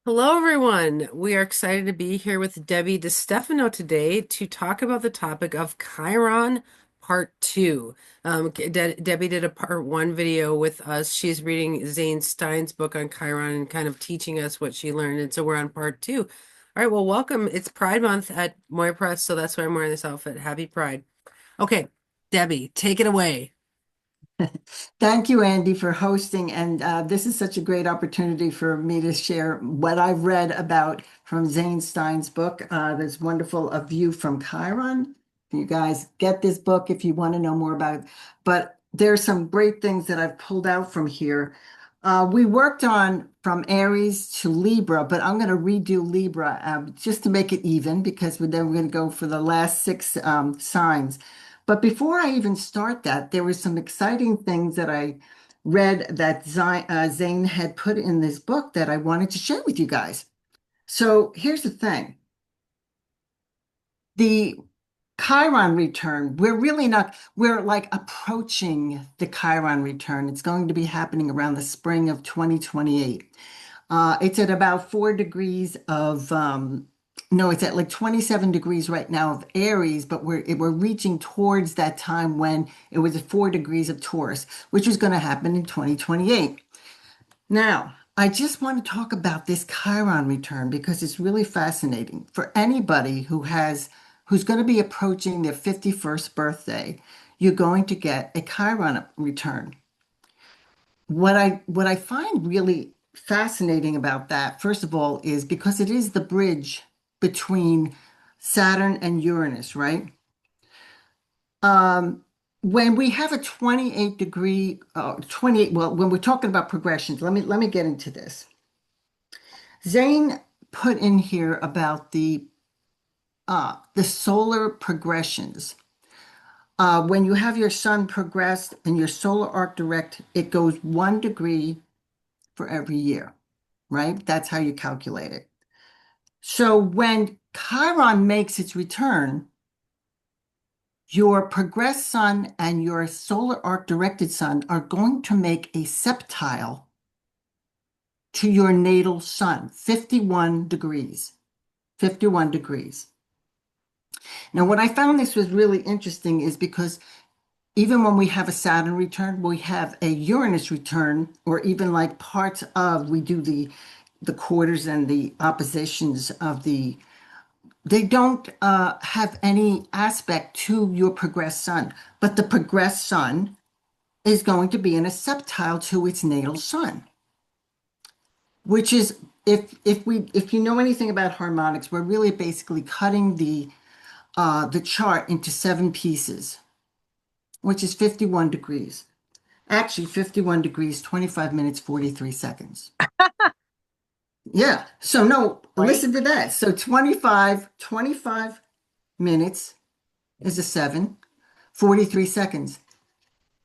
Hello, everyone. We are excited to be here with Debbie Destefano today to talk about the topic of Chiron Part 2. Debbie did a Part 1 video with us. She's reading Zane Stein's book on Chiron and kind of teaching us what she learned. And so we're on Part 2. All right, well, welcome. It's Pride Month at Moira Press, so that's why I'm wearing this outfit. Happy Pride. Okay, Debbie, take it away. Thank you, Andy, for hosting. And this is such a great opportunity for me to share what I've read about from Zane Stein's book. There's wonderful A View from Chiron. You guys get this book if you want to know more about it. But there's some great things that I've pulled out from here. We worked on from Aries to Libra, but I'm going to redo Libra just to make it even because then we're going to go for the last six signs. But before I even start that, there were some exciting things that I read that Zane had put in this book that I wanted to share with you guys. So here's the thing. The Chiron return, we're like approaching the Chiron return. It's going to be happening around the spring of 2028. It's at about 4 degrees of, no, it's at like 27 degrees right now of Aries, but we're reaching towards that time when it was at 4 degrees of Taurus, which is going to happen in 2028. Now, I just want to talk about this Chiron return because it's really fascinating for anybody who's going to be approaching their 51st birthday. You're going to get a Chiron return. What I find really fascinating about that, first of all, is because it is the bridge between Saturn and Uranus, right? Um, when we have a 28 degree, 28, well, when we're talking about progressions, let me get into this. Zane put in here about the solar progressions. When you have your sun progressed and your solar arc direct, it goes 1 degree for every year, right? That's how you calculate it. So when Chiron makes its return, your progressed sun and your solar arc directed sun are going to make a septile to your natal sun, 51 degrees. 51 degrees. Now, what I found this was really interesting is because even when we have a Saturn return, we have a Uranus return, or even like parts of, we do the quarters and the oppositions of they don't have any aspect to your progressed sun, but the progressed sun is going to be in a septile to its natal sun, which is if you know anything about harmonics, we're really basically cutting the chart into 7 pieces, which is 51 degrees. Actually, 51 degrees, 25 minutes, 43 seconds. Yeah. So no, Right? listen to that. So 25 minutes is a 7, 43 seconds,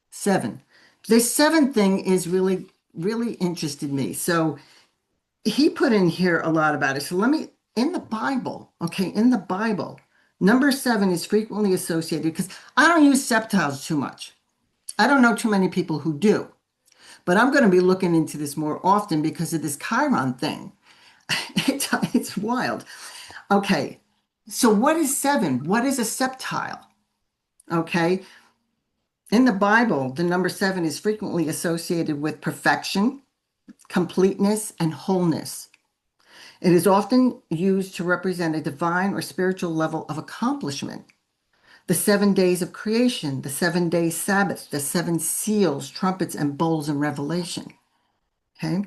7. This 7 thing is really, really interested me. So he put in here a lot about it. So in the Bible, okay, in the Bible, number 7 is frequently associated because I don't use septiles too much. I don't know too many people who do, but I'm going to be looking into this more often because of this Chiron thing. It's wild. Okay, so what is 7? What is a septile? Okay, in the Bible, the number 7 is frequently associated with perfection, completeness, and wholeness. It is often used to represent a divine or spiritual level of accomplishment. The 7 days of creation, the 7 day Sabbath, the 7 seals, trumpets, and bowls in Revelation. Okay.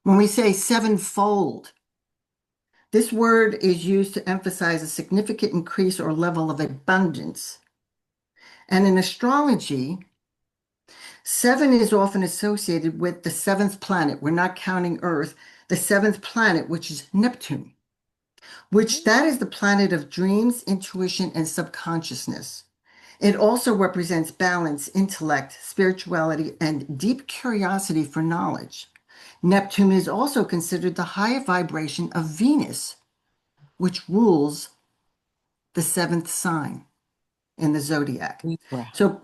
When we say sevenfold, this word is used to emphasize a significant increase or level of abundance. And in astrology, 7 is often associated with the seventh planet. We're not counting Earth, the seventh planet, which is Neptune, which that is the planet of dreams, intuition, and subconsciousness. It also represents balance, intellect, spirituality, and deep curiosity for knowledge. Neptune is also considered the higher vibration of Venus, which rules the seventh sign in the zodiac. Libra. So,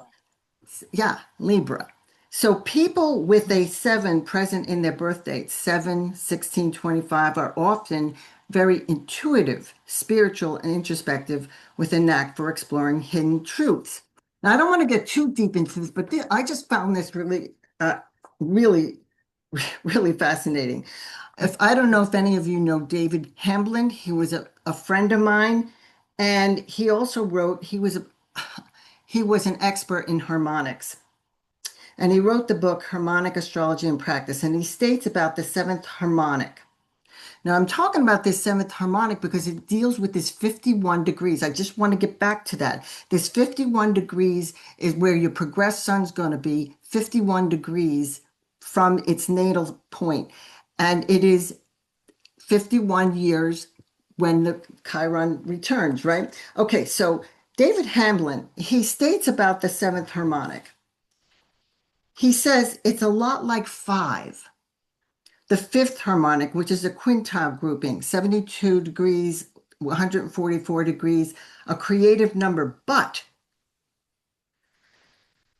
yeah, Libra. So people with a 7 present in their birth dates, 7, 16, 25, are often very intuitive, spiritual, and introspective with a knack for exploring hidden truths. Now, I don't want to get too deep into this, but I just found this really, really fascinating. If I don't know if any of you know David Hamblin, he was a friend of mine, and he also wrote, he was an expert in harmonics. And he wrote the book Harmonic Astrology and Practice, and he states about the seventh harmonic. Now, I'm talking about this seventh harmonic because it deals with this 51 degrees. I just want to get back to that. This 51 degrees is where your progressed sun's going to be 51 degrees from its natal point. And it is 51 years when the Chiron returns, right? Okay, so David Hamblin, he states about the seventh harmonic. He says it's a lot like five. The fifth harmonic, which is a quintile grouping, 72 degrees, 144 degrees, a creative number, but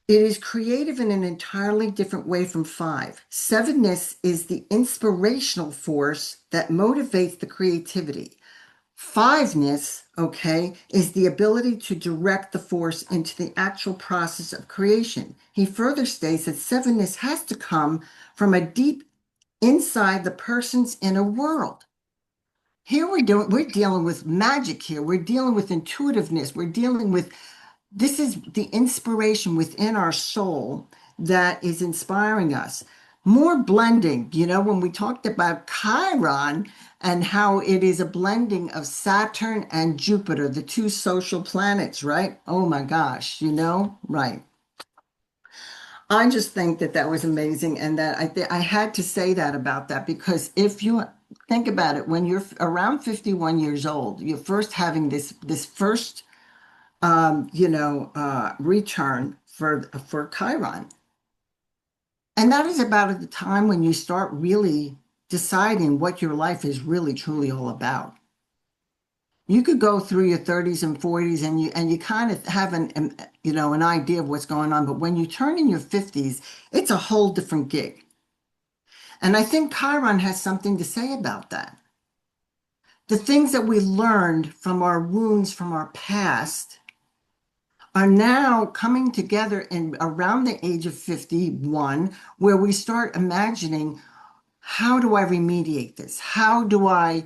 it is creative in an entirely different way from five. Sevenness is the inspirational force that motivates the creativity. Fiveness, okay, is the ability to direct the force into the actual process of creation. He further states that sevenness has to come from a deep inside the person's inner world. Here we're dealing with magic here. We're dealing with intuitiveness. We're dealing with this is the inspiration within our soul that is inspiring us. More blending, when we talked about Chiron and how it is a blending of Saturn and Jupiter, the two social planets, right? Oh my gosh, right. I just think that that was amazing, and that I had to say that about that because if you think about it, when you're around 51 years old, you're first having this first return for Chiron, and that is about at the time when you start really deciding what your life is really truly all about. You could go through your 30s and 40s and you kind of have an idea of what's going on, but when you turn in your 50s, it's a whole different gig. And I think Chiron has something to say about that. The things that we learned from our wounds from our past are now coming together in around the age of 51, where we start imagining, how do I remediate this? How do I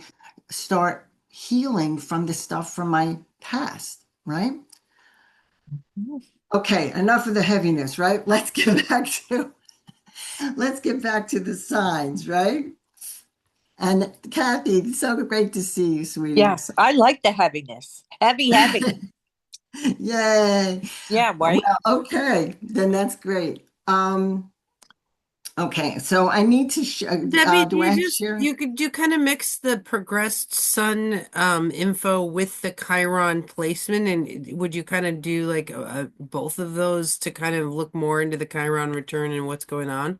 start healing from the stuff from my past, right? Okay, enough of the heaviness, right? Let's get back to the signs, right? And Kathy, it's so great to see you, sweetie. Yes, I like the heaviness. Heavy, heavy. Yay. Yeah, right. Well, okay, then that's great. Okay, so I need to Debbie, do do I you have to just share? you kind of mix the progressed sun info with the Chiron placement, and would you kind of do like both of those to kind of look more into the Chiron return and what's going on?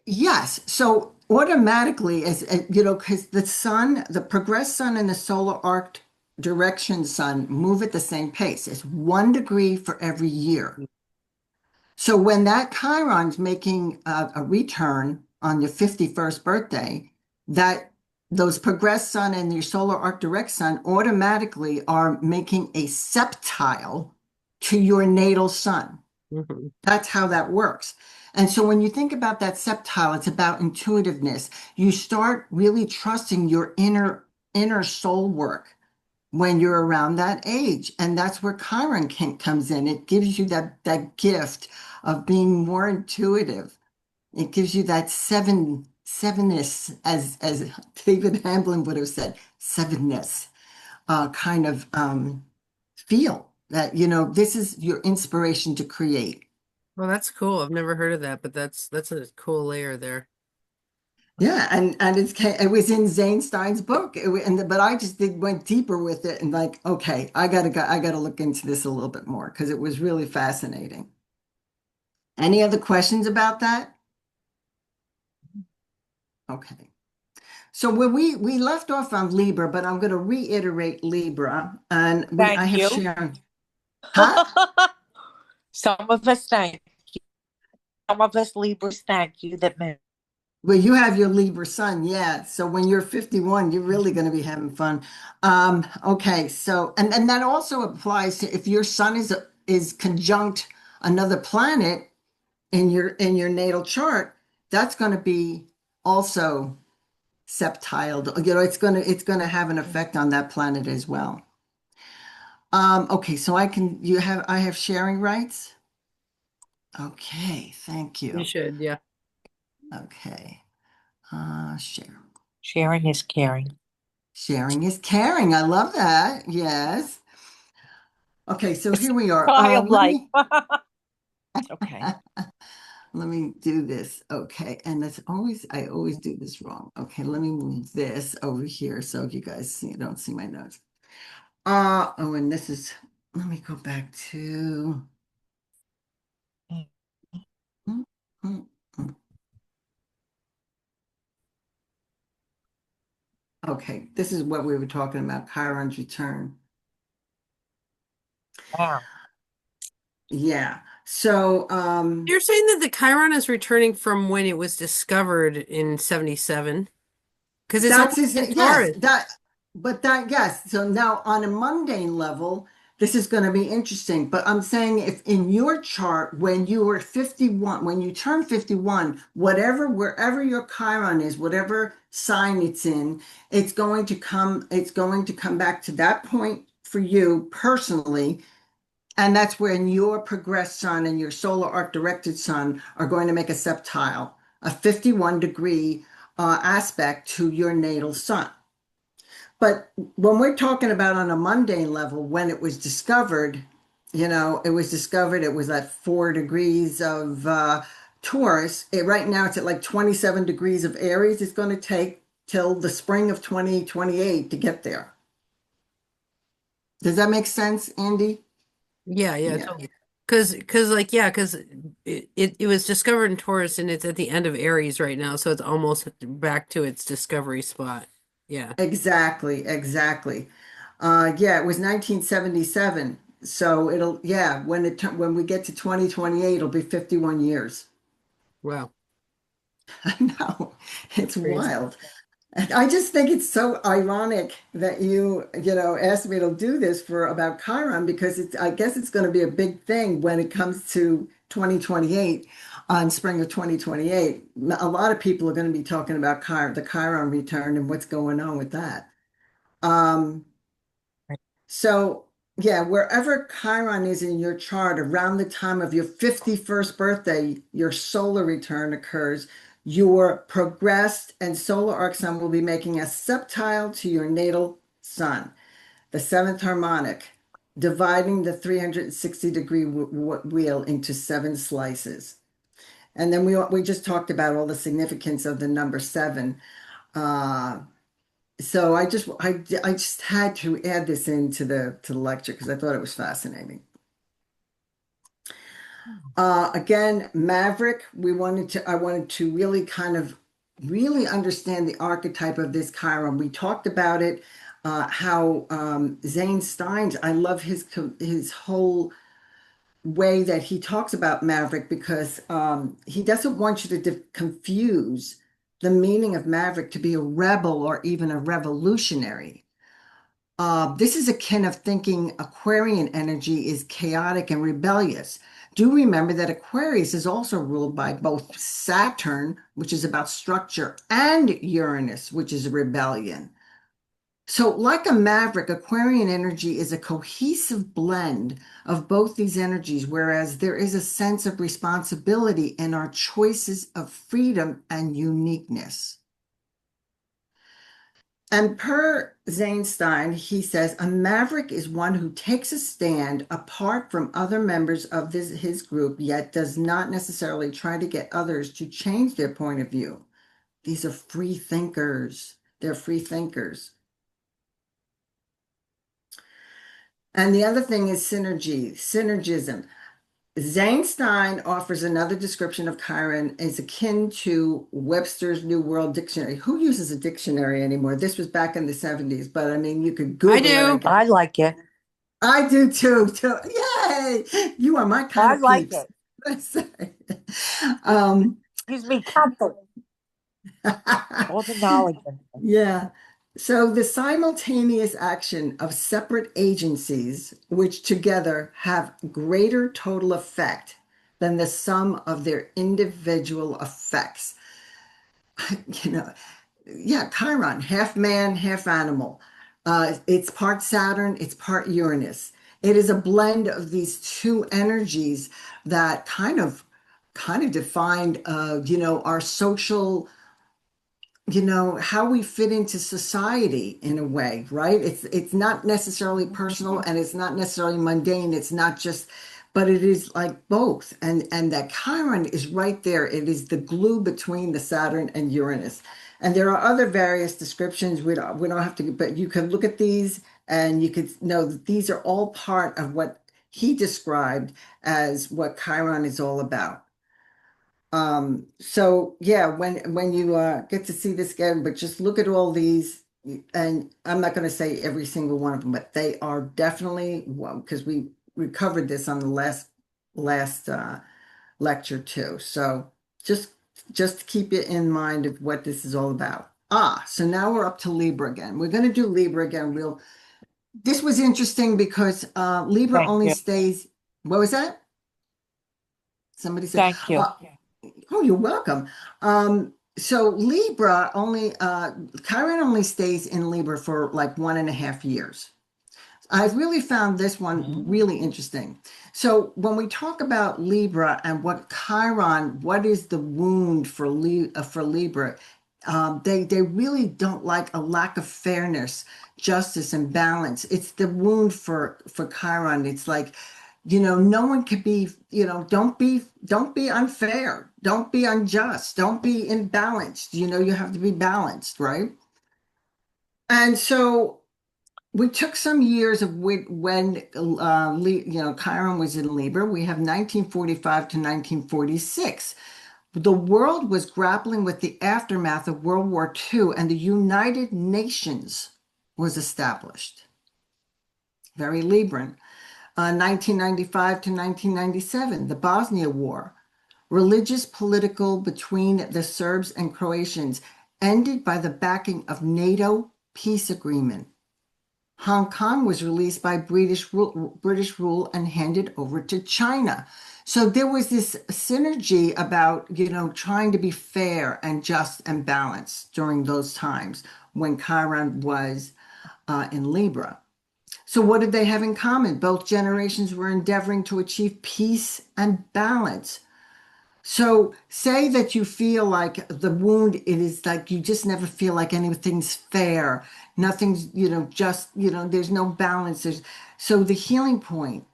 Yes. So automatically, because the sun, the progressed sun and the solar arc direction sun move at the same pace. It's 1 degree for every year. So when that Chiron's making a return on your 51st birthday, that those progressed sun and your solar arc direct sun automatically are making a septile to your natal sun. Mhm. That's how that works. And so when you think about that septile, it's about intuitiveness. You start really trusting your inner soul work when you're around that age. And that's where comes in. It gives you that gift of being more intuitive. It gives you that sevenness, as David Hamblin would have said, sevenness kind of feel that, this is your inspiration to create. Well, that's cool. I've never heard of that, but that's a cool layer there. Yeah, and it was in Zane Stein's book, but I just went deeper with it and like, okay, I gotta look into this a little bit more because it was really fascinating. Any other questions about that? Okay, so when we left off on Libra, but I'm going to reiterate Libra, and I Thank have you. Sharon. Huh? Some of us thank you. some of us Libras, thank you, that move. Well, you have your Libra sun, yeah. So when you're 51, you're really going to be having fun. Okay, so and that also applies to if your sun is conjunct another planet in your natal chart, that's going to be also septiled. You know, it's gonna have an effect on that planet as well. Okay, so I have sharing rights. Okay, thank You you. should, yeah. Okay, share. Sharing is caring. Sharing is caring. I love that. Yes. Okay, so here we are. Childlike. Okay. Let me do this. Okay, and I always do this wrong. Okay, let me move this over here so you guys don't see my notes. Oh, and this is, let me go back to, mm, mm, mm. Okay, this is what we were talking about, Chiron's return. Wow. Yeah. So, You're saying that the Chiron is returning from when it was discovered in 77? Because it's that's almost his, in yes, Taurus. yes. So now on a mundane level, this is going to be interesting. But I'm saying if in your chart, when you were 51, when you turn 51, wherever your Chiron is, whatever sign it's in, it's going to come back to that point for you personally. And that's when your progressed sun and your solar arc directed sun are going to make a septile, a 51-degree aspect to your natal sun. But when we're talking about on a mundane level, when it was discovered, it was at 4 degrees of Taurus. Right now it's at like 27 degrees of Aries. It's going to take till the spring of 2028 to get there. Does that make sense, Andy? Yeah, Yeah. totally. Because it was discovered in Taurus and it's at the end of Aries right now, so it's almost back to its discovery spot. Yeah. Exactly, exactly. Yeah, it was 1977. So when we get to 2028, it'll be 51 years. Wow. I know. It's Crazy. wild. And I just think it's so ironic that asked me to do this for about Chiron because I guess it's going to be a big thing when it comes to 2028, on spring of 2028. A lot of people are going to be talking about the Chiron return and what's going on with that. Um, So, yeah, wherever Chiron is in your chart, around the time of your 51st birthday, your solar return occurs. Your progressed and solar arc sun will be making a septile to your natal sun, the seventh harmonic, dividing the 360-degree wheel into 7 slices. And then we just talked about all the significance of the number 7. Uh, so I just had to add this into the lecture because I thought it was fascinating. Again, Maverick, I wanted to really kind of really understand the archetype of this Chiron. We talked about it, how Zane Stein's, I love his whole way that he talks about Maverick because he doesn't want you to confuse the meaning of Maverick to be a rebel or even a revolutionary. This is akin of thinking Aquarian energy is chaotic and rebellious. Do remember that Aquarius is also ruled by both Saturn, which is about structure, and Uranus, which is rebellion. So, like a maverick, Aquarian energy is a cohesive blend of both these energies, whereas there is a sense of responsibility in our choices of freedom and uniqueness. And per Zane Stein, he says a maverick is one who takes a stand apart from other members of his group, yet does not necessarily try to get others to change their point of view. These are free thinkers. They're free thinkers. And the other thing is synergism. Zane Stein offers another description of Chiron as akin to Webster's New World Dictionary. Who uses a dictionary anymore? This was back in the 70s, but I mean, you could I Google it, I do. guess. I like it. I do too. Yay! You are my kind I of like peeps. it. Um, Gives me comfort. All the knowledge. yeah. So the simultaneous action of separate agencies, which together have greater total effect than the sum of their individual effects. You know, yeah, Chiron, half man, half animal. It's part Saturn, it's part Uranus. It is a blend of these two energies that kind of defined, our social, how we fit into society in a way, right? It's not necessarily personal and it's not necessarily mundane. It's not just, but it is like both. And that Chiron is right there. It is the glue between the Saturn and Uranus. And there are other various descriptions. We don't have to, but you can look at these and you could know that these are all part of what he described as what Chiron is all about. So yeah, when you get to see this again, but just look at all these, and I'm not going to say every single one of them, but they are definitely well, because we covered this on the last lecture too. So just just keep it in mind of what this is all about. So now we're up to Libra again. We're going to do Libra again. This was interesting because Libra Thank only you. stays, what was that? Somebody said, Thank you. oh, you're welcome. So Libra only, Chiron only stays in Libra for like 1.5 years. I've really found this one really interesting. So when we talk about Libra and what Chiron, what is the wound for Libra? They really don't like a lack of fairness, justice, and balance. It's the wound for Chiron. It's like, no one can be, don't be unfair, don't be unjust, don't be imbalanced. You have to be balanced, right? And so we took some years of when Chiron was in Libra. We have 1945 to 1946. The world was grappling with the aftermath of World War II, and the United Nations was established. Very Libran. 1995 to 1997, the Bosnia War. Religious political between the Serbs and Croatians ended by the backing of NATO peace agreement. Hong Kong was released by British rule and handed over to China. So there was this synergy about, trying to be fair and just and balanced during those times when Chiron was in Libra. So what did they have in common? Both generations were endeavoring to achieve peace and balance. So say that you feel like the wound, it is like you just never feel like anything's fair. Nothing's, there's no balance. So the healing point,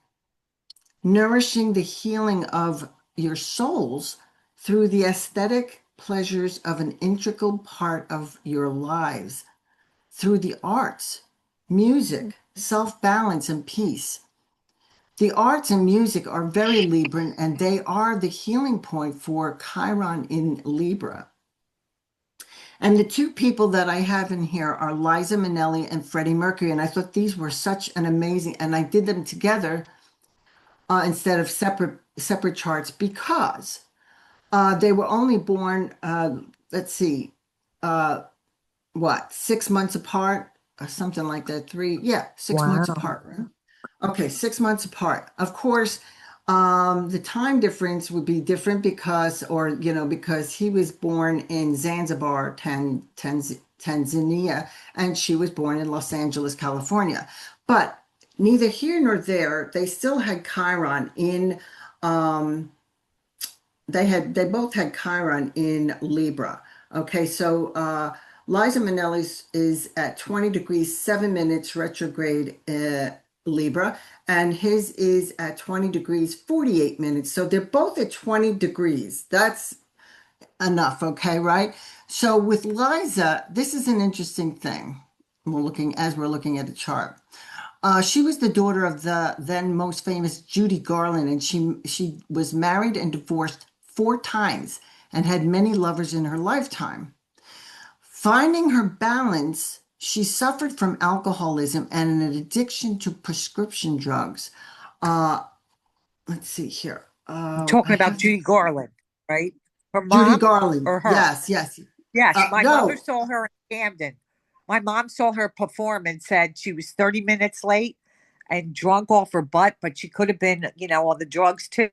nourishing the healing of your souls through the aesthetic pleasures of an integral part of your lives, through the arts, music, self-balance, and peace. The arts and music are very Libran, and they are the healing point for Chiron in Libra. And the two people that I have in here are Liza Minnelli and Freddie Mercury. And I thought these were such an amazing, and I did them together instead of separate charts because they were only born, let's see, what, 6 months apart or something like that. Yeah, 6 months Wow. apart, right? Okay, 6 months apart. Of course, the time difference would be different because he was born in Zanzibar, Tanzania, and she was born in Los Angeles, California. But neither here nor there, they still had Chiron in, they both had Chiron in Libra. Okay, so Liza Minnelli's is at 20 degrees 7 minutes retrograde Libra, and his is at 20 degrees 48 minutes. So they're both at 20 degrees. That's enough, okay, right? So with Liza, this is an interesting thing. We're looking at the chart. She was the daughter of the then most famous Judy Garland, and she was married and divorced 4 times and had many lovers in her lifetime. Finding her balance, she suffered from alcoholism and an addiction to prescription drugs. Uh, let's see here. I'm Oh, I talking about have Judy Garland, right? Her Judy mom Garland. or her? Yes, yes. Yes, my mother No, saw her in Camden. My mom saw her perform and said she was 30 minutes late and drunk off her butt, but she could have been, on the drugs too. She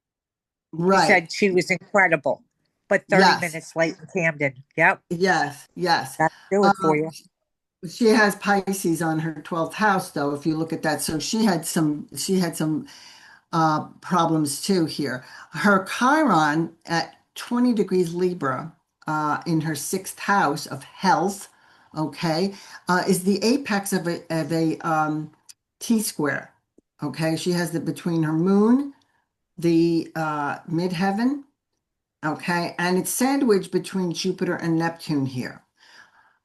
right. said she was incredible, but 30 Yes, minutes late in Camden. Yep, yes, yes. that'll do it for Um, you. she has Pisces on her 12th house, though, if you look at that. So she had some problems too here. Her Chiron at 20 degrees Libra in her sixth house of health, okay, is the apex of a T square. Okay, she has it between her moon, the midheaven, okay, and it's sandwiched between Jupiter and Neptune here.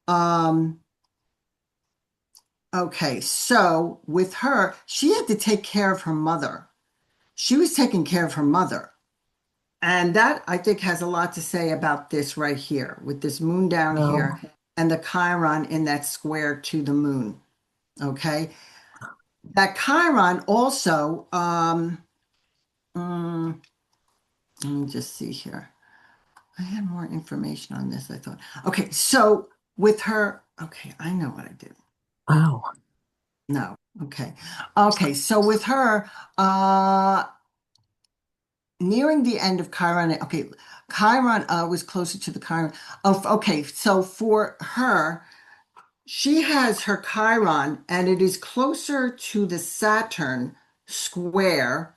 Um, okay, so with her, she had to take care of her mother. She was taking care of her mother. And that I think has a lot to say about this right here, with this moon down here Oh, and the Chiron in that square to the moon. Okay. That Chiron also, mm, let me just see here. I had more information on this, I thought. Okay, so with her, okay, I know what I did. oh, No, okay. Okay, so with her, nearing the end of Chiron, okay, Chiron was closer to the Chiron. Oh, okay, so for her, she has her Chiron, and it is closer to the Saturn square,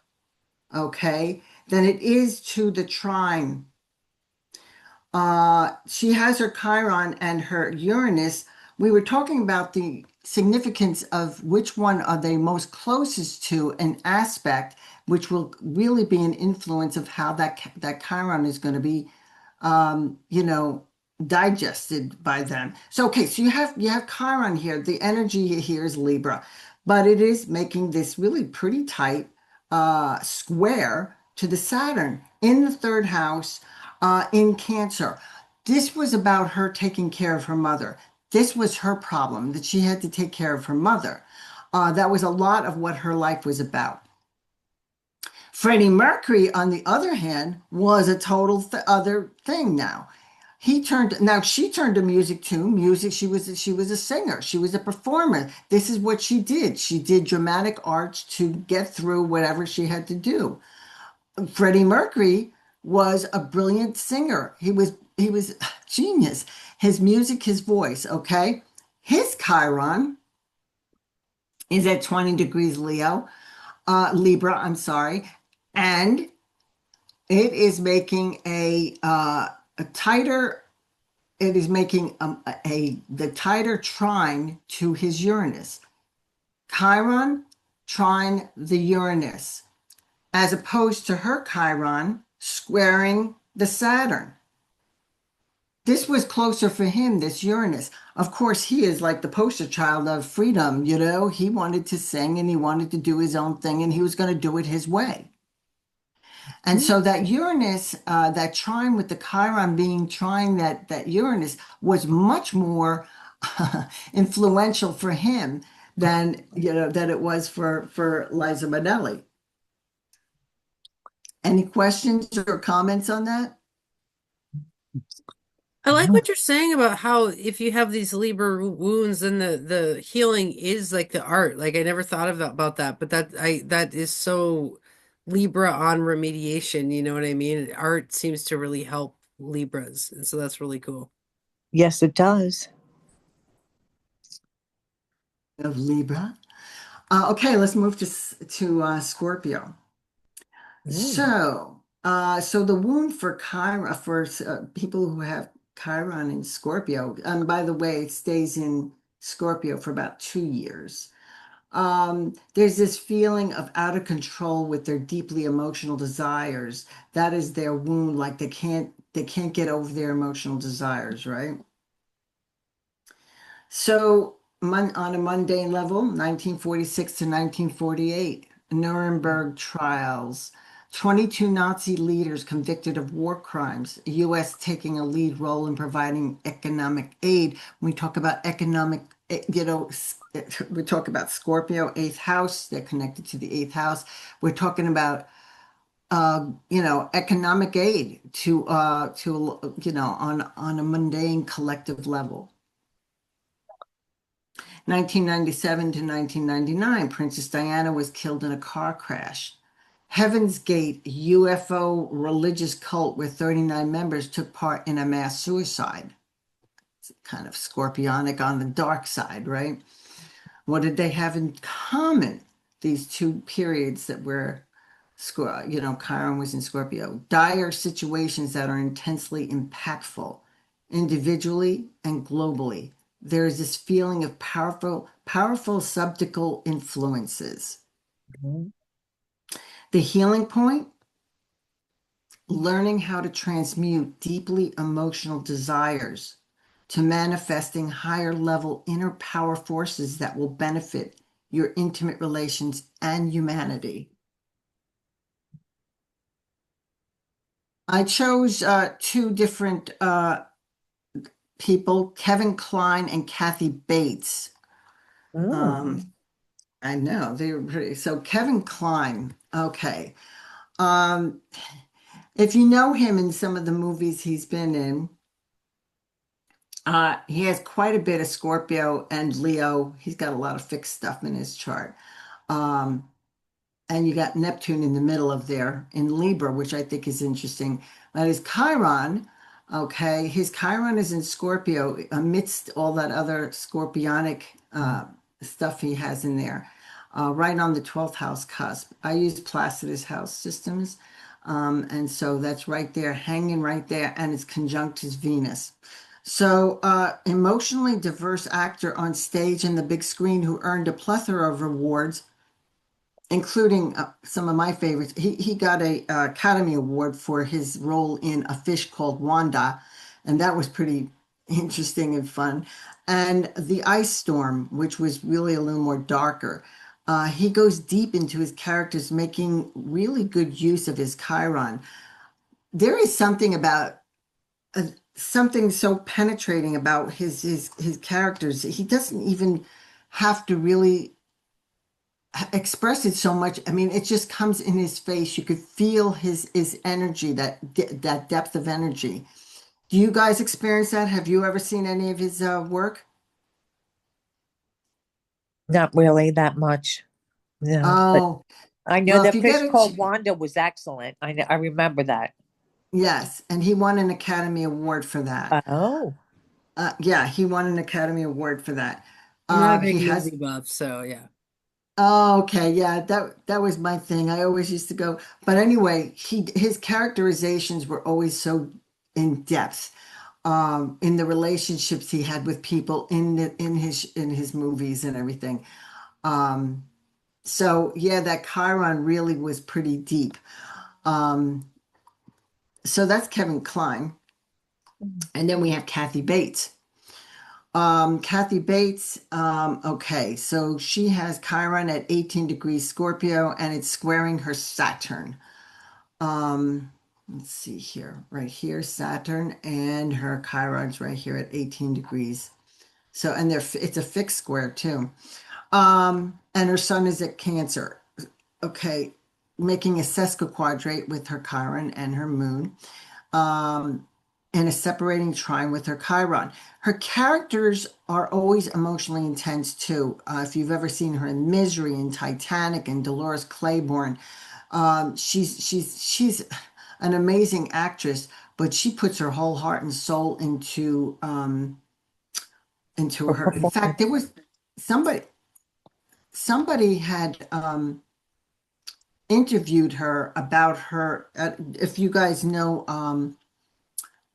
okay, than it is to the trine. She has her Chiron and her Uranus. We were talking about the significance of which one are they most closest to an aspect, which will really be an influence of how that Chiron is going to be, you know, digested by them. So okay, so you have Chiron here. The energy here is Libra, but it is making this really pretty tight square to the Saturn in the third house in Cancer. This was about her taking care of her mother. This was her problem, that she had to take care of her mother. That was a lot of what her life was about. Freddie Mercury, on the other hand, was a total other thing now. She turned to music too. Music, she was a singer. She was a performer. This is what she did. She did dramatic arts to get through whatever she had to do. Freddie Mercury was a brilliant singer. He was genius. His music, his voice, okay? His Chiron is at 20 degrees Libra, I'm sorry. And it is making a tighter, it is making the tighter trine to his Uranus. Chiron trine the Uranus, as opposed to her Chiron squaring the Saturn. This was closer for him, this Uranus. Of course, he is like the poster child of freedom, you know. He wanted to sing and he wanted to do his own thing and he was going to do it his way. And so that Uranus, that trine with the Chiron being trine that Uranus was much more influential for him than that it was for Liza Minnelli. Any questions or comments on that? I like what you're saying about how if you have these Libra wounds, then the healing is like the art. Like I never thought of about that, but that is so Libra on remediation, you know what I mean? Art seems to really help Libras, and so that's really cool. yes, it does. Of Libra. Okay, let's move to Scorpio. Mm. So the wound for Chiron for people who have Chiron in Scorpio, and by the way, it stays in Scorpio for about 2 years. There's this feeling of out of control with their deeply emotional desires. That is their wound, like they can't get over their emotional desires, right? So, on a mundane level, 1946 to 1948, Nuremberg trials, 22 Nazi leaders convicted of war crimes, U.S. taking a lead role in providing economic aid. When we talk about economic, we talk about Scorpio, eighth house, they're connected to the eighth house. We're talking about economic aid to on a mundane collective level. 1997 to 1999, Princess Diana was killed in a car crash. Heaven's Gate UFO religious cult with 39 members took part in a mass suicide. It's kind of scorpionic on the dark side, right? What did they have in common? These two periods that were, Chiron was in Scorpio. Dire situations that are intensely impactful, individually and globally. There is this feeling of powerful subtical influences. Mhm. The healing point, learning how to transmute deeply emotional desires to manifesting higher level inner power forces that will benefit your intimate relations and humanity. I chose two different people, Kevin Kline and Kathy Bates. Mm. I know they were pretty. So Kevin Kline, okay. Um, if you know him in some of the movies he's been in, he has quite a bit of Scorpio and Leo. He's got a lot of fixed stuff in his chart. Um, and you got Neptune in the middle of there in Libra, which I think is interesting. That is Chiron. Okay, his Chiron is in Scorpio amidst all that other scorpionic stuff he has in there, right on the 12th house cusp. I use Placidus house systems, and so that's right there, hanging right there, and it's conjunct his Venus. So, emotionally diverse actor on stage and the big screen who earned a plethora of awards, including some of my favorites. He got a Academy Award for his role in A Fish Called Wanda, and that was pretty interesting and fun. And The Ice Storm, which was really a little more darker. He goes deep into his characters, making really good use of his Chiron. There is something about something so penetrating about his characters. He doesn't even have to really express it so much. I mean, it just comes in his face. You could feel his energy, that depth of energy. Do you guys experience that? Have you ever seen any of his work? Not really that much. No, but Oh, I know well, if the you get fish a called Wanda was excellent. I remember that. yes, and he won an Academy Award for that. Oh, Yeah, he won an Academy Award for that. I'm not a He big has. movie buff, so yeah. Oh, okay, yeah, that was my thing. I always used to go, but anyway, his characterizations were always so in depth, in the relationships he had with people in his movies and everything. Um, so yeah, that Chiron really was pretty deep. Um, so that's Kevin Kline, and then we have Kathy Bates. Kathy Bates, okay, so she has Chiron at 18 degrees Scorpio and it's squaring her Saturn. Let's see here, right here, Saturn, and her Chiron's right here at 18 degrees. So, and it's a fixed square too. And her sun is at Cancer. Okay, making a sesquiquadrate with her Chiron and her moon. Um, and a separating trine with her Chiron. Her characters are always emotionally intense too. If you've ever seen her in Misery and Titanic and Dolores Claiborne, she's an amazing actress, but she puts her whole heart and soul into her her. In fact, there performance. was somebody somebody had interviewed her about her. If you guys know,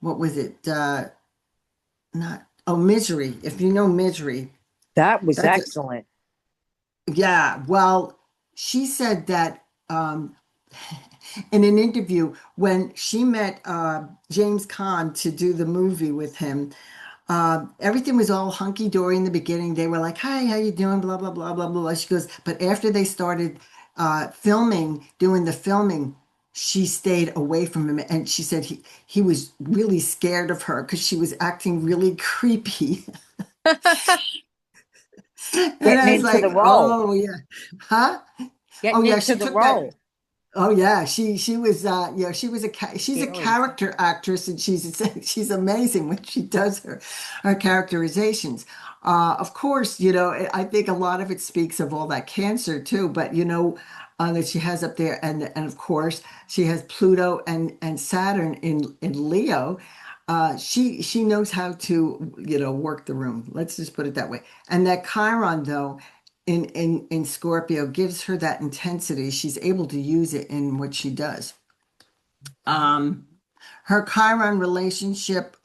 what was it? Not Misery. If you know Misery, That was that's excellent. yeah. Well, she said that in an interview when she met James Caan to do the movie with him. Everything was all hunky dory in the beginning. They were like, "Hi, how you doing?" Blah blah blah blah blah. She goes, but after they started doing the filming, she stayed away from him, and she said he was really scared of her because she was acting really creepy. And Getting I was into the like, role. "Oh yeah, huh? Oh Getting yeah." into She the took that. role. Oh yeah, she was she was she's a Scary. character actress, and she's amazing when she does her characterizations. Of course, I think a lot of it speaks of all that cancer too, but that she has up there, and of course she has Pluto and Saturn in Leo. She knows how to work the room. Let's just put it that way. And that Chiron though in Scorpio gives her that intensity. She's able to use it in what she does. Um, Her Chiron relationship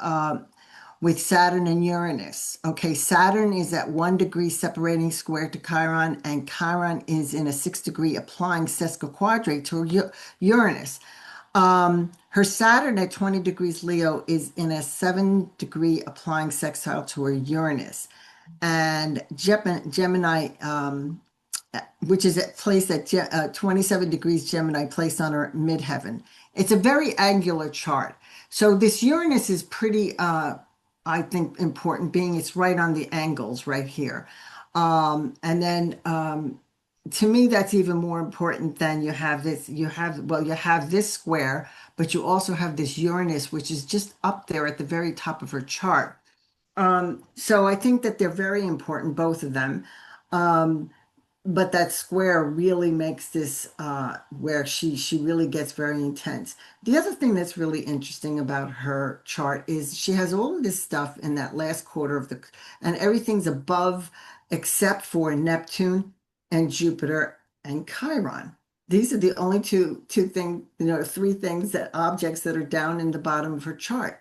with Saturn and Uranus. Okay, Saturn is at 1 degree separating square to Chiron, and Chiron is in a 6 degree applying sesquiquadrate to Uranus. Her Saturn at 20 degrees Leo is in a 7 degree applying sextile to her Uranus. And Gemini, which is placed at 27 degrees Gemini, placed on her midheaven. It's a very angular chart. So this Uranus is pretty, I think, important, being it's right on the angles right here. And then to me, that's even more important than you have this. You have this square, but you also have this Uranus, which is just up there at the very top of her chart. So I think that they're very important, both of them. Um, but that square really makes this where she really gets very intense. The other thing that's really interesting about her chart is she has all of this stuff in that last quarter of and everything's above except for Neptune and Jupiter and Chiron. These are the only two things, three things that objects that are down in the bottom of her chart.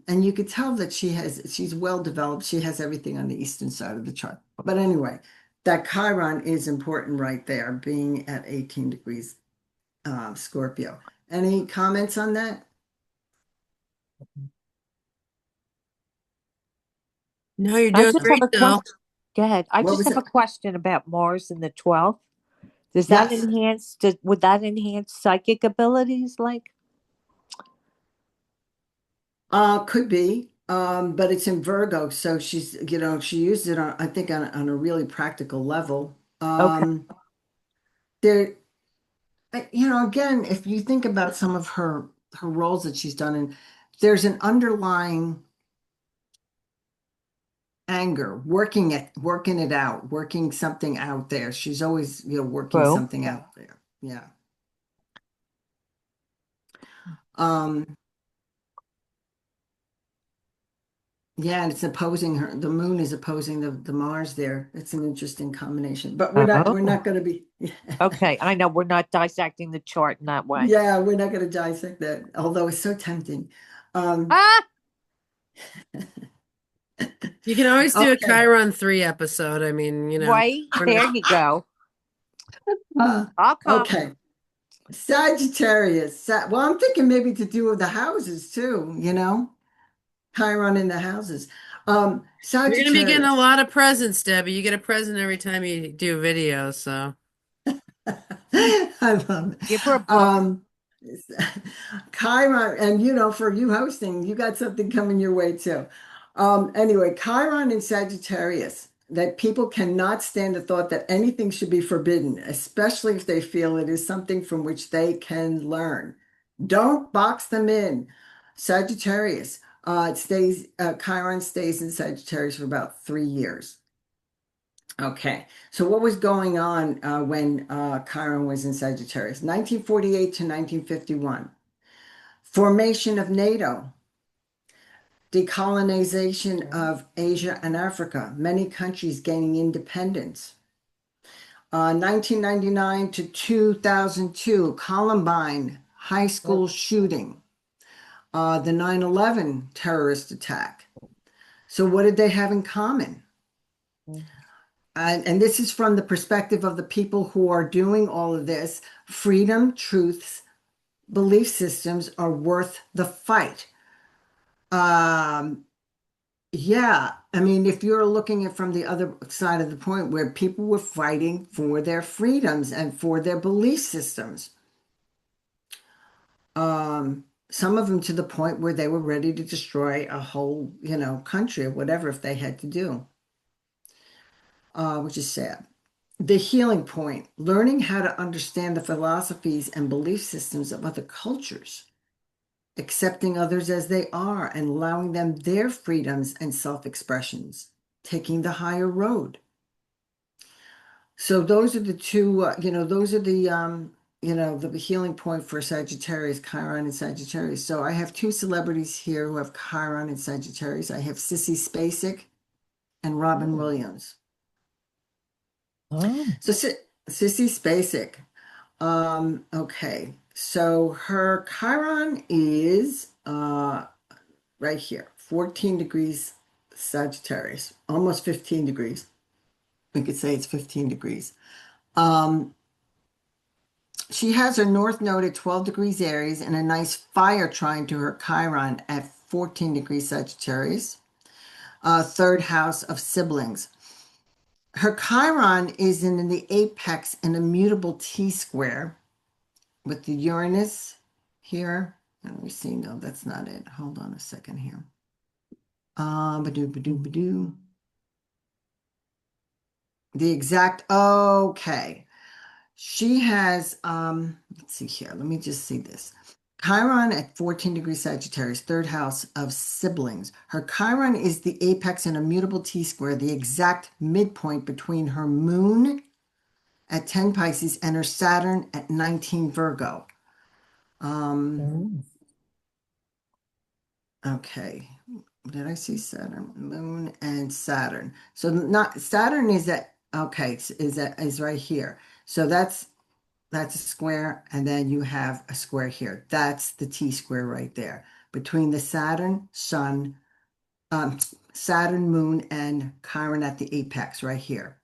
And you could tell that she's well developed. She has everything on the eastern side of the chart. But anyway, that Chiron is important right there, being at 18 degrees Scorpio. Any comments on that? No, you're I doing just have great a though. question. Go ahead. I What just was have a it? question about Mars in the 12th. Does that Yes, enhance, would that enhance psychic abilities like? could be. But it's in Virgo, so she used it on, I think, on a really practical level. Okay. There, again, if you think about some of her roles that she's done, and there's an underlying anger, working it out, working something out there. She's always, working True. something out there. Yeah. Um, yeah, and it's opposing her. The moon is opposing the Mars there. It's an interesting combination. But we're not Oh, going to be okay. I know we're not dissecting the chart in that way. yeah, we're not going to dissect that, although it's so tempting. Um, Ah, You can always do a okay. Chiron 3 episode. I mean, right. we're not. There you go. Uh, I'll come. okay. Sagittarius. Well, I'm thinking maybe to do with the houses too, Chiron in the houses. You're gonna be getting a Sagittarius. lot of presents, Debbie. You get a present every time you do a video, so. I love it. Give her a book. Um, Chiron, and for you hosting, you got something coming your way too. Anyway, Chiron in Sagittarius, that people cannot stand the thought that anything should be forbidden, especially if they feel it is something from which they can learn. Don't box them in. Sagittarius, Chiron stays in Sagittarius for about 3 years. Okay, so what was going on when Chiron was in Sagittarius? 1948 to 1951. Formation of NATO, decolonization of Asia and Africa, many countries gaining independence. 1999 to 2002, Columbine high school shooting, the 9/11 terrorist attack. So, what did they have in common? And this is from the perspective of the people who are doing all of this. Freedom, truths, belief systems are worth the fight. Um, yeah, I mean, if you're looking at from the other side of the point where people were fighting for their freedoms and for their belief systems, some of them to the point where they were ready to destroy a whole, country or whatever if they had to do, which is sad. The healing point, learning how to understand the philosophies and belief systems of other cultures, accepting others as they are and allowing them their freedoms and self-expressions, taking the higher road. So those are the two, those are the healing point for Sagittarius, Chiron and Sagittarius. So I have two celebrities here who have Chiron and Sagittarius. I have Sissy Spacek and Robin Oh. Williams. Oh. So Sissy Spacek. Okay. So her Chiron is right here, 14 degrees Sagittarius, almost 15 degrees. We could say it's 15 degrees. Um, she has her North Node at 12 degrees Aries and a nice fire trine to her Chiron at 14 degrees Sagittarius, third house of siblings. Her Chiron is in the apex in a mutable T square with the Uranus here. Let me see. No, that's not it. Hold on a second here. Badoo, badoo, badoo. The exact, okay. She has, let's see here. Let me just see this. Chiron at 14 degrees Sagittarius, third house of siblings. Her Chiron is the apex in a mutable T square, the exact midpoint between her moon at 10 Pisces and her Saturn at 19 Virgo. Oh. Okay. Did I see Saturn, Moon, and Saturn? So not Saturn is at okay, is right here. So that's a square, and then you have a square here. That's the T square right there between the Saturn, Sun, Saturn, Moon, and Chiron at the apex right here.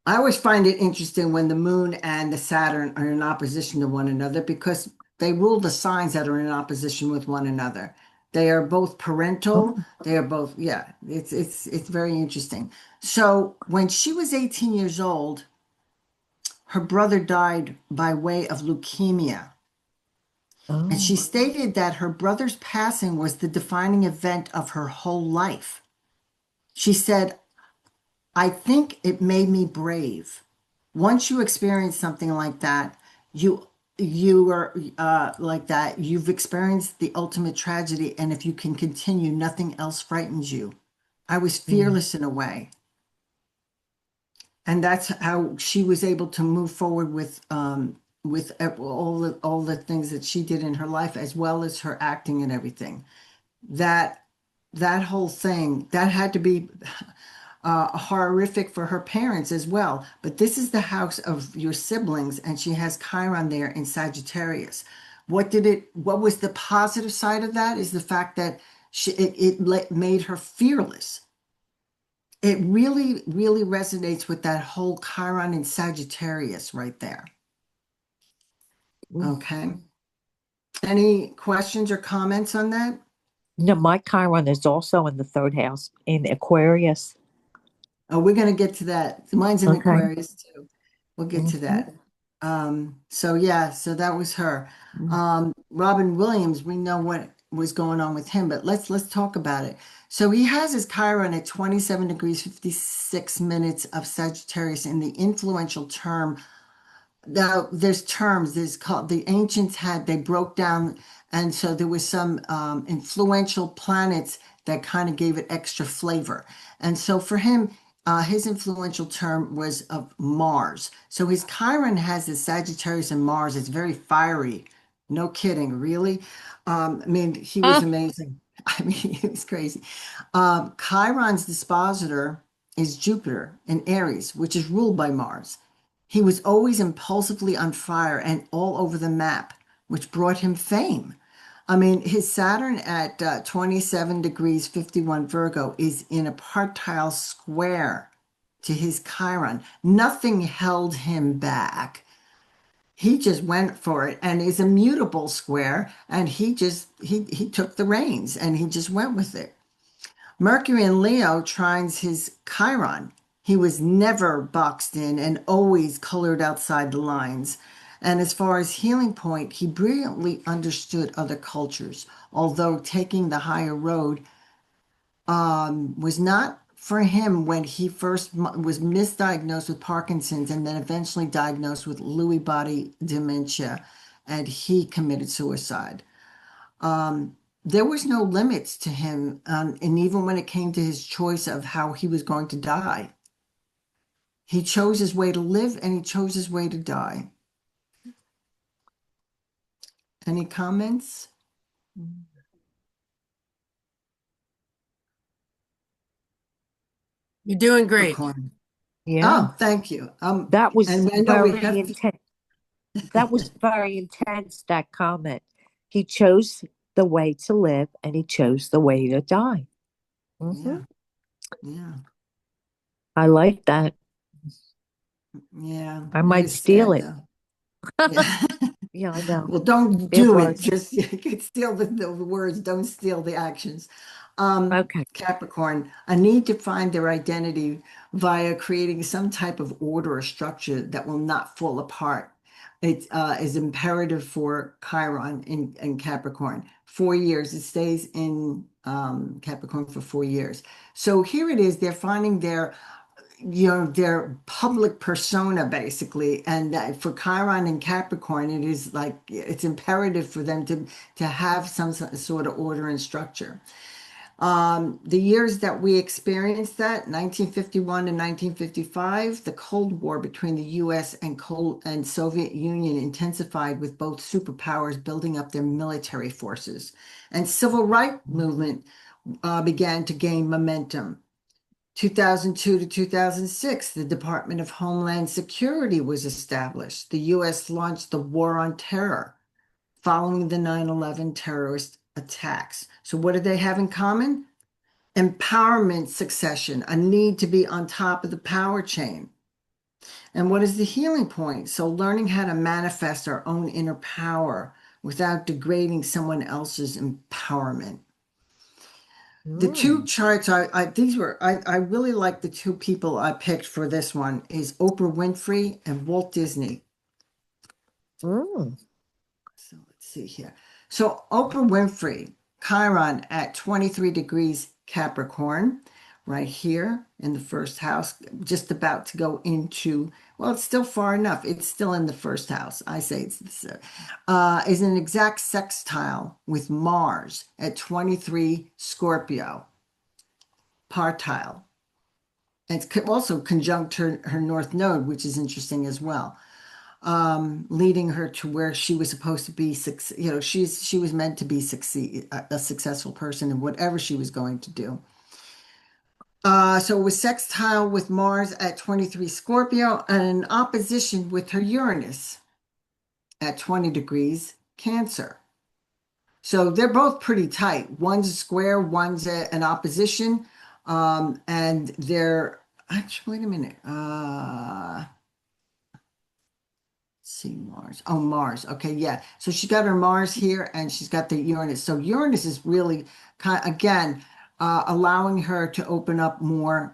I always find it interesting when the Moon and the Saturn are in opposition to one another because they rule the signs that are in opposition with one another. They are both parental. Oh. They are both, yeah, it's very interesting. So when she was 18 years old, her brother died by way of leukemia. And Oh. she stated that her brother's passing was the defining event of her whole life. She said, I think it made me brave. Once you experience something like that, you are like that. You've experienced the ultimate tragedy, and if you can continue, nothing else frightens you. I was Mm. fearless in a way, and that's how she was able to move forward with all the things that she did in her life, as well as her acting and everything. That that whole thing that had to be horrific for her parents as well. But this is the house of your siblings, and she has Chiron there in Sagittarius. What was the positive side of that is the fact that made her fearless. It really, really resonates with that whole Chiron in Sagittarius right there. Mm. Okay. Any questions or comments on that? No, my Chiron is also in the third house in Aquarius. Oh, we're going to get to that. Mine's in Okay. Aquarius too. We'll get to Mhm. that. So yeah, so that was her. Mm. Robin Williams, we know what was going on with him, but let's talk about it. So he has his Chiron at 27 degrees 56 minutes of Sagittarius in the influential term. Now there's terms, there's called the ancients had they broke down, and so there was some influential planets that kind of gave it extra flavor. And so for him, his influential term was of Mars. So his Chiron has his Sagittarius and Mars. It's very fiery. No kidding, really. I mean, he was Ah. amazing. I mean, he was crazy. Chiron's dispositor is Jupiter in Aries, which is ruled by Mars. He was always impulsively on fire and all over the map, which brought him fame. I mean, his Saturn at 27 degrees 51 Virgo is in a partile square to his Chiron. Nothing held him back. He just went for it and is a mutable square, and he took the reins and he just went with it. Mercury in Leo trines his Chiron. He was never boxed in and always colored outside the lines. And as far as healing point, he brilliantly understood other cultures, although taking the higher road was not for him when he first was misdiagnosed with Parkinson's and then eventually diagnosed with Lewy body dementia, and he committed suicide. There was no limits to him, and even when it came to his choice of how he was going to die, he chose his way to live and he chose his way to die. Any comments? You're doing great. Capricorn. Yeah. Oh, thank you. That was And I know we very have to, intense. That was very intense, that comment. He chose the way to live and he chose the way to die. yeah, Hmm. yeah, I like that. yeah. I It might is steal sad it. though. Yeah. Yeah, I know. Well, don't It do it. was. Just you can steal the words, don't steal the actions. Okay. Capricorn, a need to find their identity via creating some type of order or structure that will not fall apart. It is imperative for Chiron in Capricorn. 4 years. It stays in Capricorn for 4 years. So here it is. They're finding their public persona basically, and for Chiron and Capricorn it is like it's imperative for them to have some sort of order and structure. The years that we experienced that 1951 and 1955, the Cold War between the US and Soviet Union intensified with both superpowers building up their military forces, and civil rights movement began to gain momentum. 2002 to 2006, the Department of Homeland Security was established. The U.S. launched the War on Terror following the 9/11 terrorist attacks. So, what do they have in common? Empowerment succession, a need to be on top of the power chain. And what is the healing point? So, learning how to manifest our own inner power without degrading someone else's empowerment. The two Mm, charts I really like the two people I picked for this one is Oprah Winfrey and Walt Disney. mm, So let's see here. So Oprah Winfrey, Chiron at 23 degrees Capricorn, right here in the first house, just about to go into, well, it's still far enough. It's still in the first house. I say is an exact sextile with Mars at 23 Scorpio, partile. It's also conjunct her north node, which is interesting as well, leading her to where she was supposed to be. She was meant to be a successful person in whatever she was going to do. So it was sextile with Mars at 23 Scorpio and in opposition with her Uranus at 20 degrees Cancer. So they're both pretty tight. One's a square, one's an opposition. And they're actually, wait a minute. See Mars. Oh, Mars. Okay, yeah. So she's got her Mars here and she's got the Uranus. So Uranus is really again allowing her to open up more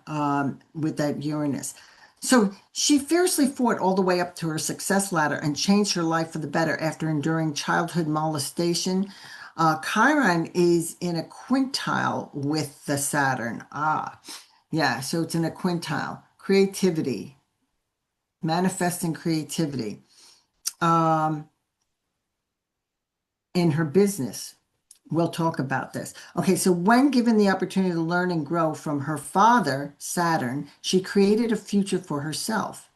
with that Uranus. So she fiercely fought all the way up to her success ladder and changed her life for the better after enduring childhood molestation. Chiron is in a quintile with the Saturn. Yeah, so it's in a quintile. Creativity, manifesting creativity in her business. We'll talk about this. Okay, so when given the opportunity to learn and grow from her father, Saturn, she created a future for herself.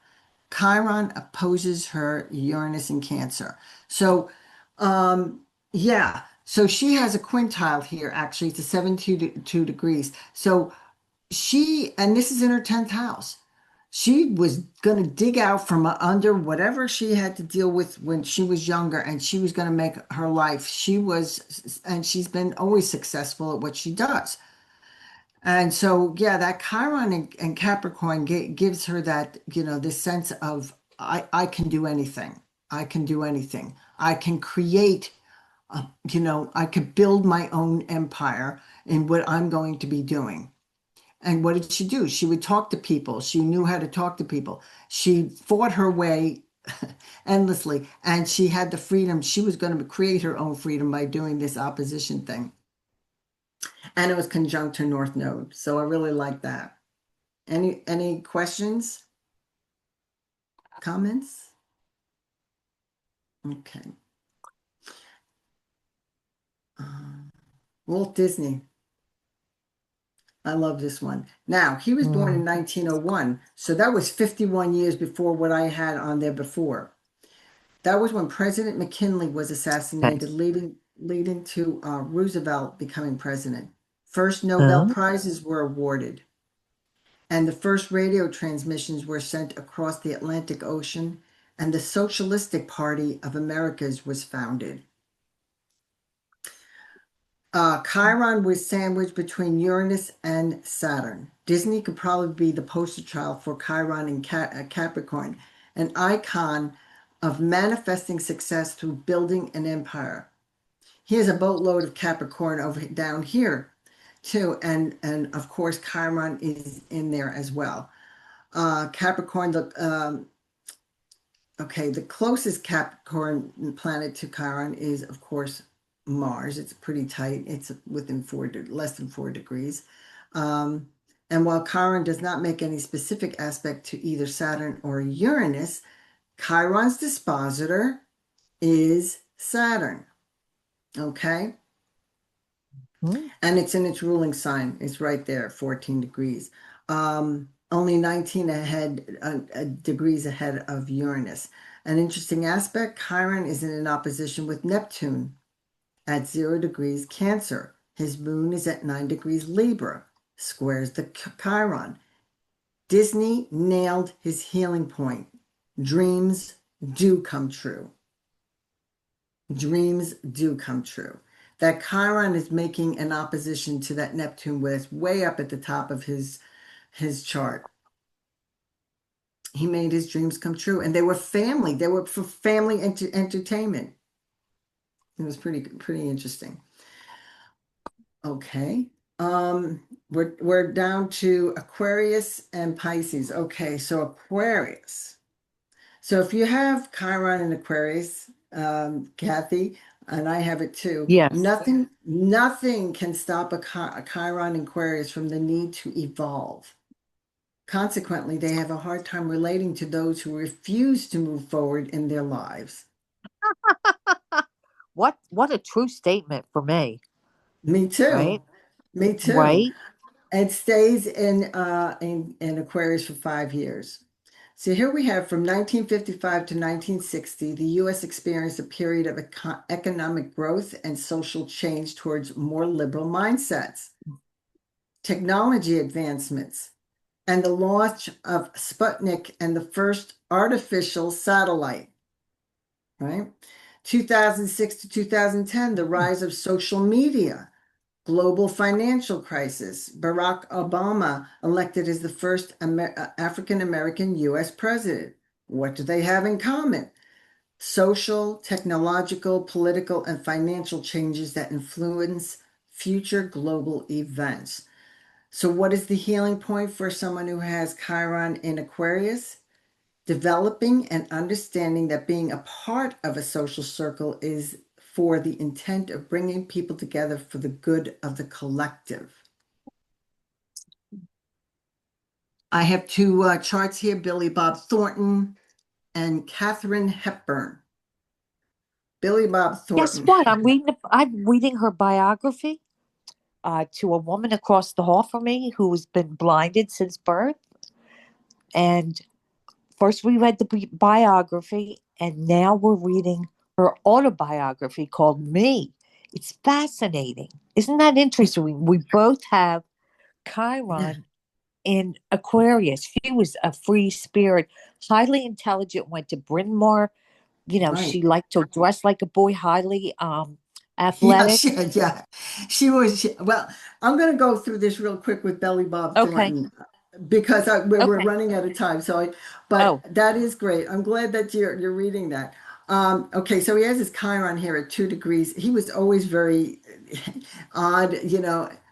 Chiron opposes her Uranus in Cancer. So, yeah, so she has a quintile here, actually, it's a 72 degrees. So and this is in her 10th house. She was going to dig out from under whatever she had to deal with when she was younger, and she was going to make her life. And she's been always successful at what she does. And so, yeah, that Chiron and Capricorn gives her that, this sense of, I can do anything. I can do anything. I can create, I could build my own empire in what I'm going to be doing. And what did she do? She would talk to people. She knew how to talk to people. She fought her way endlessly, and she had the freedom. She was going to create her own freedom by doing this opposition thing. And it was conjunct her North Node. So I really like that. Any questions? Comments? Okay. Walt Disney. I love this one. Now, he was born in 1901, so that was 51 years before what I had on there before. That was when President McKinley was assassinated, leading to Roosevelt becoming president. First Nobel Prizes were awarded, and the first radio transmissions were sent across the Atlantic Ocean, and the Socialistic Party of Americas was founded. Chiron was sandwiched between Uranus and Saturn. Disney could probably be the poster child for Chiron and Capricorn, an icon of manifesting success through building an empire. He has a boatload of Capricorn over down here, too, and of course Chiron is in there as well. Capricorn, the closest Capricorn planet to Chiron is, of course, Mars. It's pretty tight. It's within less than 4 degrees. And while Chiron does not make any specific aspect to either Saturn or Uranus, Chiron's dispositor is Saturn. Okay? And it's in its ruling sign. It's right there, 14 degrees. Only 19 degrees ahead of Uranus. An interesting aspect, Chiron is in an opposition with Neptune at 0 degrees Cancer. His moon is at 9 degrees Libra, squares the Chiron. Disney nailed his healing point. Dreams do come true. Dreams do come true. That Chiron is making an opposition to that Neptune, where it's way up at the top of his chart. He made his dreams come true, and they were family. They were for family entertainment. It was pretty interesting. Okay. We're down to Aquarius and Pisces. Okay, so Aquarius. So if you have Chiron in Aquarius, Kathy, and I have it too. Yes. Nothing can stop a Chiron in Aquarius from the need to evolve. Consequently, they have a hard time relating to those who refuse to move forward in their lives. What a true statement for me. Me too. Right? Me too. Right? It stays in Aquarius for 5 years. So here we have from 1955 to 1960, the U.S. experienced a period of economic growth and social change towards more liberal mindsets, technology advancements, and the launch of Sputnik and the first artificial satellite, right? 2006 to 2010, the rise of social media, global financial crisis. Barack Obama elected as the first African-American U.S. president. What do they have in common? Social, technological, political, and financial changes that influence future global events. So what is the healing point for someone who has Chiron in Aquarius? Developing and understanding that being a part of a social circle is for the intent of bringing people together for the good of the collective. I have 2 charts here, Billy Bob Thornton and Katharine Hepburn. Billy Bob Thornton. Guess what? I'm reading her biography to a woman across the hall from me who's been blinded since birth. And first we read the biography, and now we're reading her autobiography called Me. It's fascinating. Isn't that interesting? We both have Chiron in Aquarius. She was a free spirit, highly intelligent, went to Bryn Mawr. She liked to dress like a boy, highly athletic. She was. Well, I'm going to go through this real quick with Billy Bob Thornton because we're running out of time. That is great. I'm glad that you're reading that. Okay, so he has his Chiron here at 2 degrees. He was always very odd,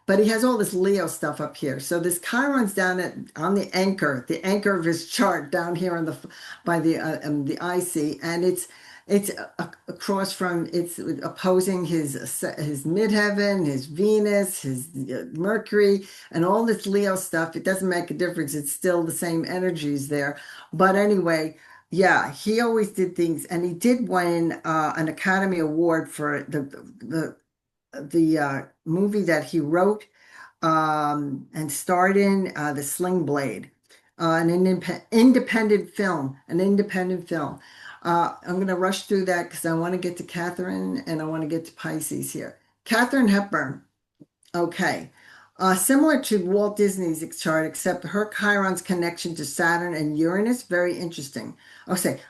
but he has all this Leo stuff up here. So this Chiron's down on the anchor of his chart down here by the IC, and It's across from, it's opposing his midheaven, his Venus, his Mercury, and all this Leo stuff. It doesn't make a difference. It's still the same energies there. But anyway, yeah, he always did things, and he did win an Academy Award for the movie that he wrote and starred in, The Sling Blade, an independent film, an independent film. I'm going to rush through that because I want to get to Catherine and I want to get to Pisces here. Catherine Hepburn, okay. Similar to Walt Disney's chart, except her Chiron's connection to Saturn and Uranus, very interesting. I'll say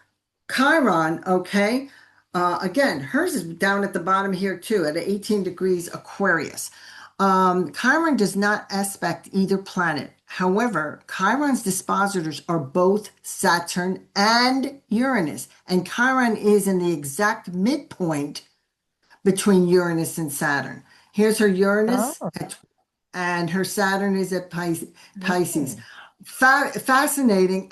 Chiron, okay. Again, hers is down at the bottom here too, at 18 degrees Aquarius. Chiron does not aspect either planet. However, Chiron's dispositors are both Saturn and Uranus, and Chiron is in the exact midpoint between Uranus and Saturn. Here's her Uranus, Oh. and her Saturn is at Pisces. Mm. Fascinating,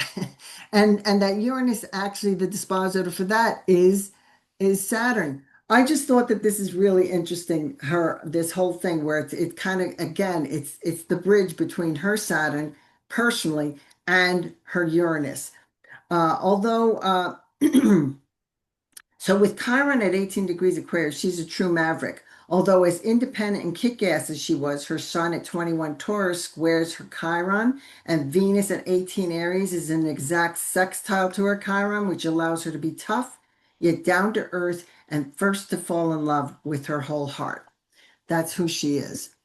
and that Uranus, actually the dispositor for that is Saturn. I just thought that this is really interesting, this whole thing where it kind of, again, it's the bridge between her Saturn personally and her Uranus. Although so with Chiron at 18 degrees Aquarius, she's a true maverick. Although as independent and kick-ass as she was, her sun at 21 Taurus squares her Chiron, and Venus at 18 Aries is an exact sextile to her Chiron, which allows her to be tough, yet down to earth, and first to fall in love with her whole heart. That's who she is.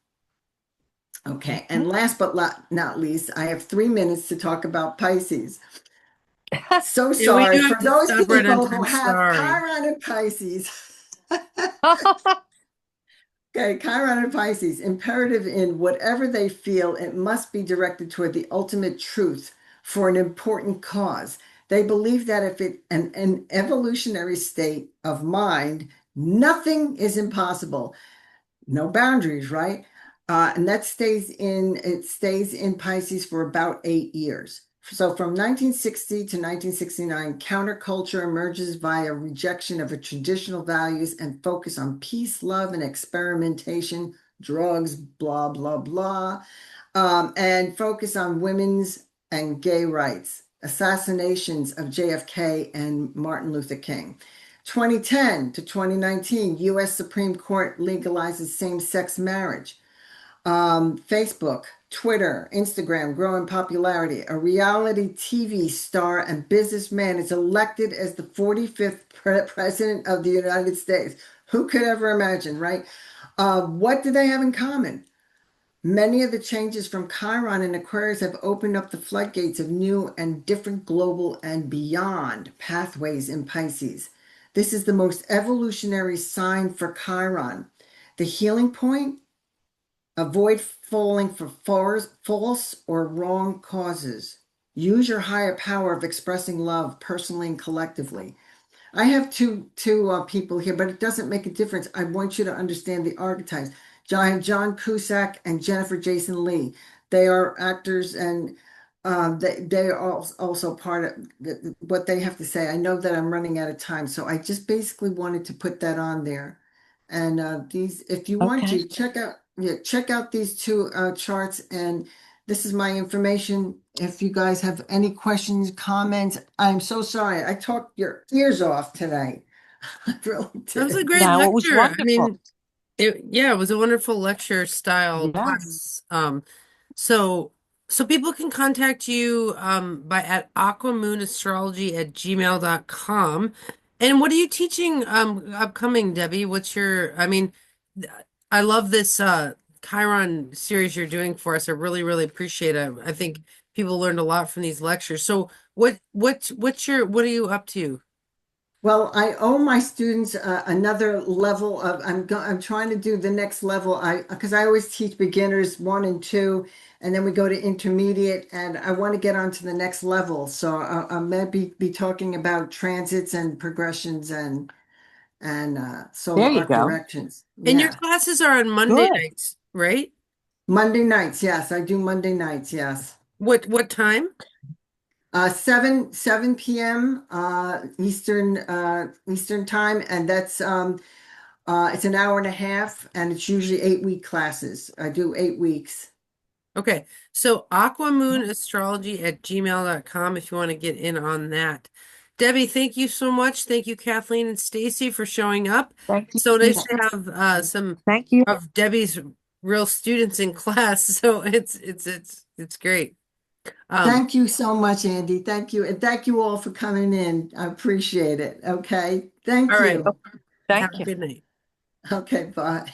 Okay, and last but not least, I have 3 minutes to talk about Pisces. So Yeah, we sorry do for have to those stop right on people who time. have Sorry. Chiron and Pisces. Okay, Chiron and Pisces, imperative in whatever they feel, it must be directed toward the ultimate truth for an important cause. They believe that if an evolutionary state of mind, nothing is impossible. No boundaries, right? And it stays in Pisces for about 8 years. So from 1960 to 1969, counterculture emerges via rejection of traditional values and focus on peace, love, and experimentation, drugs, blah, blah, blah, and focus on women's and gay rights, assassinations of JFK and Martin Luther King. 2010 to 2019, U.S. Supreme Court legalizes same-sex marriage. Facebook, Twitter, Instagram grow in popularity. A reality TV star and businessman is elected as the 45th president of the United States. Who could ever imagine, right? What do they have in common? Many of the changes from Chiron and Aquarius have opened up the floodgates of new and different global and beyond pathways in Pisces. This is the most evolutionary sign for Chiron. The healing point: avoid falling for false or wrong causes. Use your higher power of expressing love personally and collectively. I have two people here, but it doesn't make a difference. I want you to understand the archetypes. I have John Cusack and Jennifer Jason Leigh. They are actors, and they are also part of what they have to say. I know that I'm running out of time, so I just basically wanted to put that on there. And these, if you want Okay. to check out these two charts, and this is my information. If you guys have any questions, comments, I'm so sorry. I talked your ears off tonight. I really That was a did. great No, it was lecture. I wonderful. mean, it was a wonderful lecture style Yes. class. So so people can contact you by at aquamoonastrology@gmail.com. And what are you teaching upcoming, Debbie? What's your, I mean, th- I love this Chiron series you're doing for us. I really, really appreciate it. I think people learned a lot from these lectures. So what are you up to? Well, I owe my students another level of. I'm trying to do the next level. Because I always teach beginners 1 and 2, and then we go to intermediate, and I want to get on to the next level. So I may be talking about transits and progressions and There solar you arc go. directions. And your Yeah, classes are on Monday Good. nights, right? Monday nights. Yes, I do Monday nights. Yes. What time? 7 p.m. Eastern time, and that's it's an hour and a half, and it's usually 8-week classes. I do 8 weeks. Okay, so aquamoonastrology@gmail.com if you want to get in on that. Debbie, thank you so much. Thank you, Kathleen and Stacy, for showing up. Thank So you. nice to have some Thank you. of Debbie's real students in class. So it's great. Um, Thank you so much, Andy. Thank you, and thank you all for coming in. I appreciate it. Okay, thank all right. you. Have Thank a you. good night. Okay, bye.